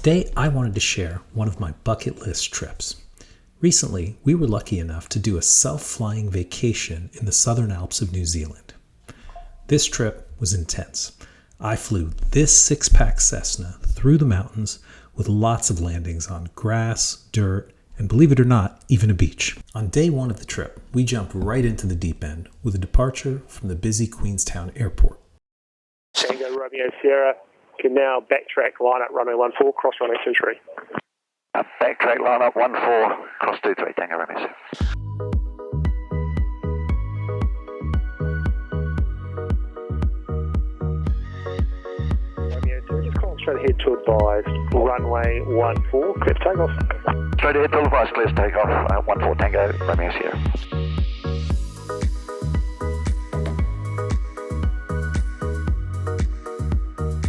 Today, I wanted to share one of my bucket list trips. Recently, we were lucky enough to do a self-flying vacation in the Southern Alps of New Zealand. This trip was intense. I flew this six-pack Cessna through the mountains with lots of landings on grass, dirt, and believe it or not, even a beach. On day one of the trip, we jumped right into the deep end with a departure from the busy Queenstown airport. Tango Romeo Sierra can now backtrack line up runway 14, cross runway 23. Backtrack line up 14, cross 23, Tango Romeo Sierra. Just call straight ahead to advise runway 14, clear for takeoff. Straight ahead to advise, clear for takeoff, 14 Tango Romeo Sierra.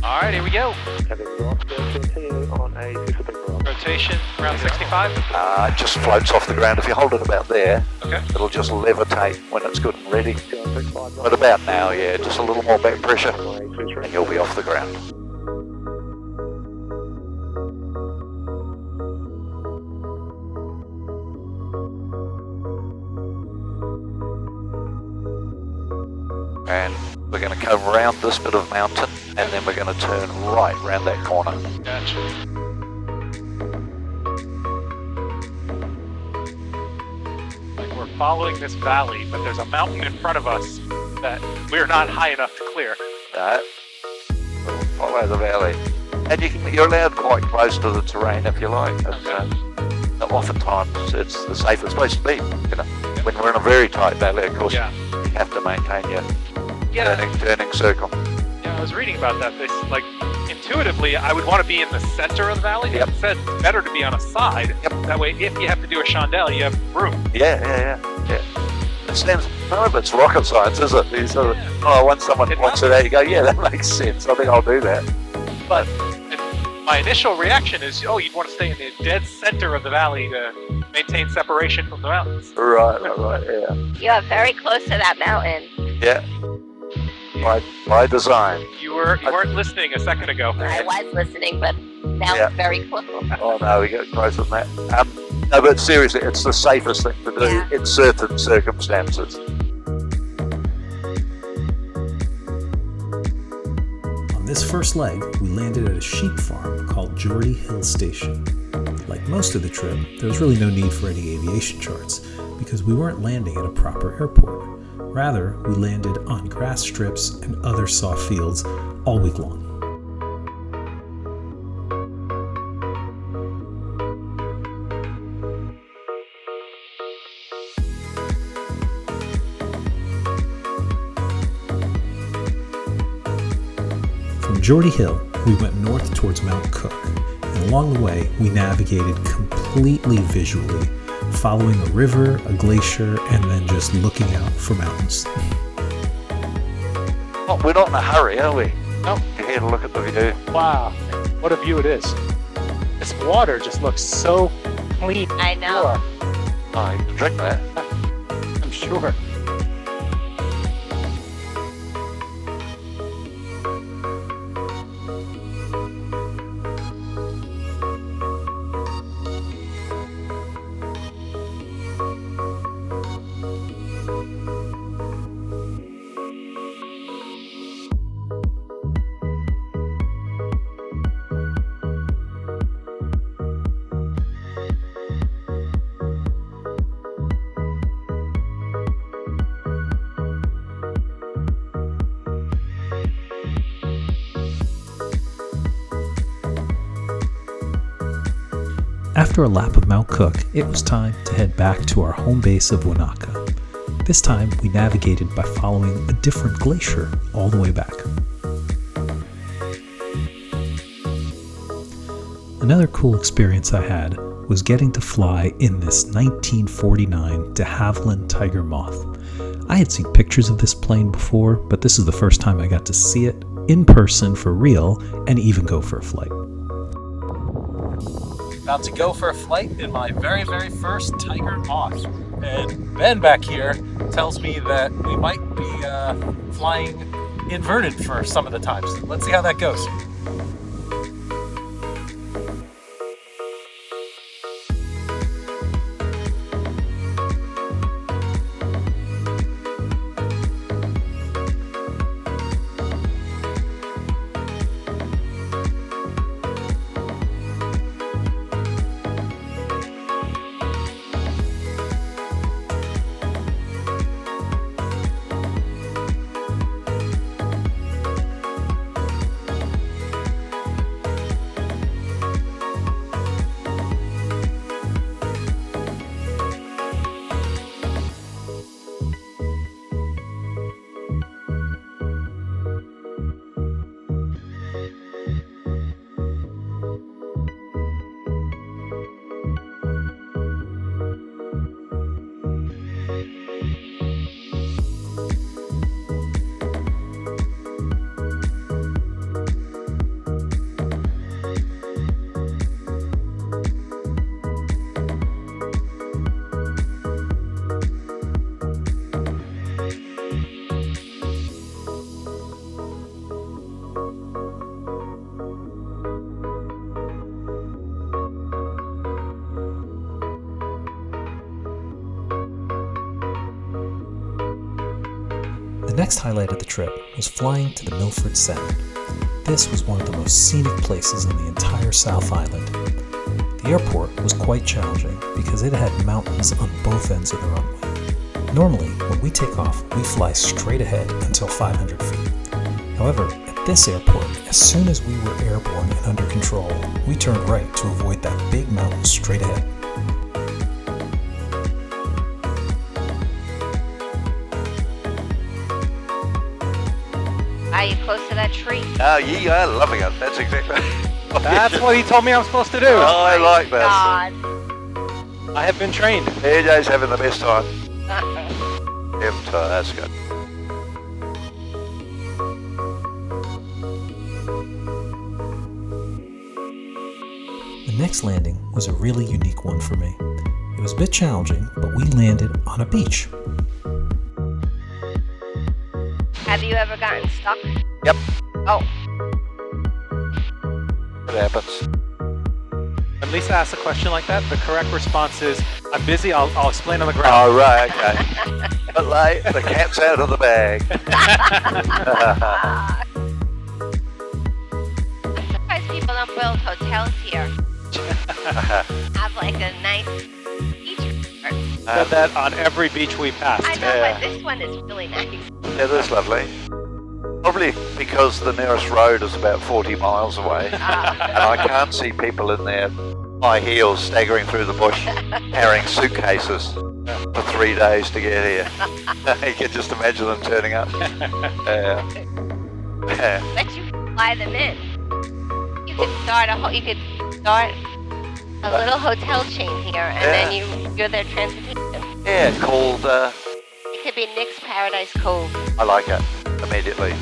Alright, here we go. On a rotation around 65. Just floats off the ground. If you hold it about there, Okay. it'll just levitate when it's good and ready. But about now, yeah, just a little more back pressure and you'll be off the ground. And we're going to come around this bit of mountain and then we're going to turn right round that corner. Gotcha. Like we're following this valley, but there's a mountain in front of us that we're not high enough to clear. No, we'll follow the valley. And you're allowed quite close to the terrain if you like. Oftentimes it's the safest place to be. You know, when we're in a very tight valley, of course, Yeah. you have to maintain your Yeah. turning circle. Yeah, I was reading about that. This, like, intuitively, I would want to be in the center of the valley. Yep. It said it's better to be on a side. Yep. That way, if you have to do a chandelle, you have room. Yeah. It seems, none of it's rocket science, is it? You sort of, once someone points it out, you go, yeah, that makes sense. I think I'll do that. But my initial reaction is, you'd want to stay in the dead center of the valley to maintain separation from the mountains. Right, yeah. You are very close to that mountain. Yeah. By design. You weren't listening a second ago. I was listening, but now Yeah. it's very close. Oh no, we get closer than that. No, but seriously, it's the safest thing to do in certain circumstances. On this first leg, we landed at a sheep farm called Geordie Hill Station. Like most of the trip, there was really no need for any aviation charts because we weren't landing at a proper airport. Rather, we landed on grass strips and other soft fields all week long. From Geordie Hill, we went north towards Mount Cook, and along the way, we navigated completely visually, following a river, a glacier, and then just looking out for mountains. Oh, we're not in a hurry, are we? No. You're here to look at the view. Wow, what a view it is. This water just looks so clean. I know. Oh, you can drink that. I'm sure. After a lap of Mount Cook, it was time to head back to our home base of Wanaka. This time, we navigated by following a different glacier all the way back. Another cool experience I had was getting to fly in this 1949 de Havilland Tiger Moth. I had seen pictures of this plane before, but this is the first time I got to see it in person for real and even go for a flight. About to go for a flight in my very, very first Tiger Moth. And Ben back here tells me that we might be flying inverted for some of the times. Let's see how that goes. next highlight of the trip was flying to the Milford Sound. This was one of the most scenic places on the entire South Island. The airport was quite challenging because it had mountains on both ends of the runway. Normally, when we take off, we fly straight ahead until 500 feet. However, at this airport, as soon as we were airborne and under control, we turned right to avoid that big mountain straight ahead. Are you close to that tree? Oh, ye are loving it. That's exactly. That's what he told me I'm supposed to do. Oh, I like that. God. I have been trained. AJ's having the best time. That's good. The next landing was a really unique one for me. It was a bit challenging, but we landed on a beach. Have you ever gotten stuck? Yep. Oh, It happens. When Lisa asks a question like that, the correct response is, I'm busy, I'll explain on the ground. Oh, right, okay. But like, the cat's out of the bag. I'm surprised people don't build hotels here. Have like a nice beach resort. Said that on every beach we passed. I know, but this one is really nice. It is lovely. Probably because the nearest road is about 40 miles away. And I can't see people in their high heels staggering through the bush carrying suitcases for 3 days to get here. You can just imagine them turning up. Let you fly them in. You could start a little hotel chain here, and then you're their transportation. Yeah, called, It could be Nick's Paradise Cove. I like it, immediately.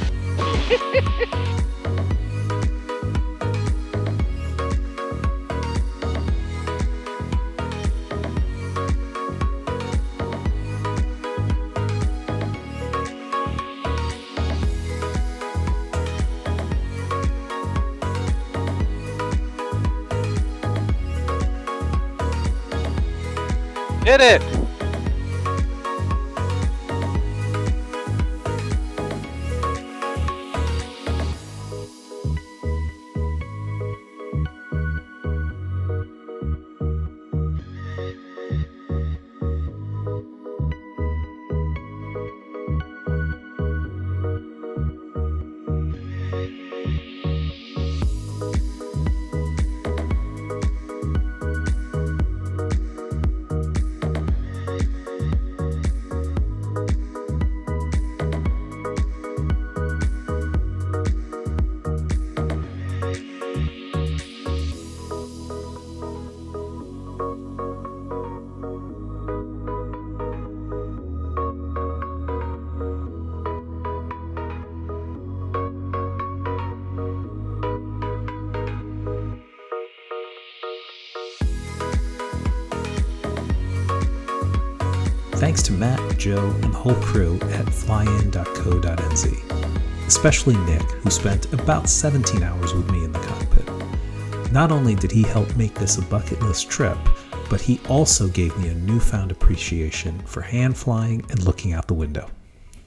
Did it! Thanks to Matt, Joe, and the whole crew at flyin.co.nz, especially Nick, who spent about 17 hours with me in the cockpit. Not only did he help make this a bucket list trip, but he also gave me a newfound appreciation for hand flying and looking out the window.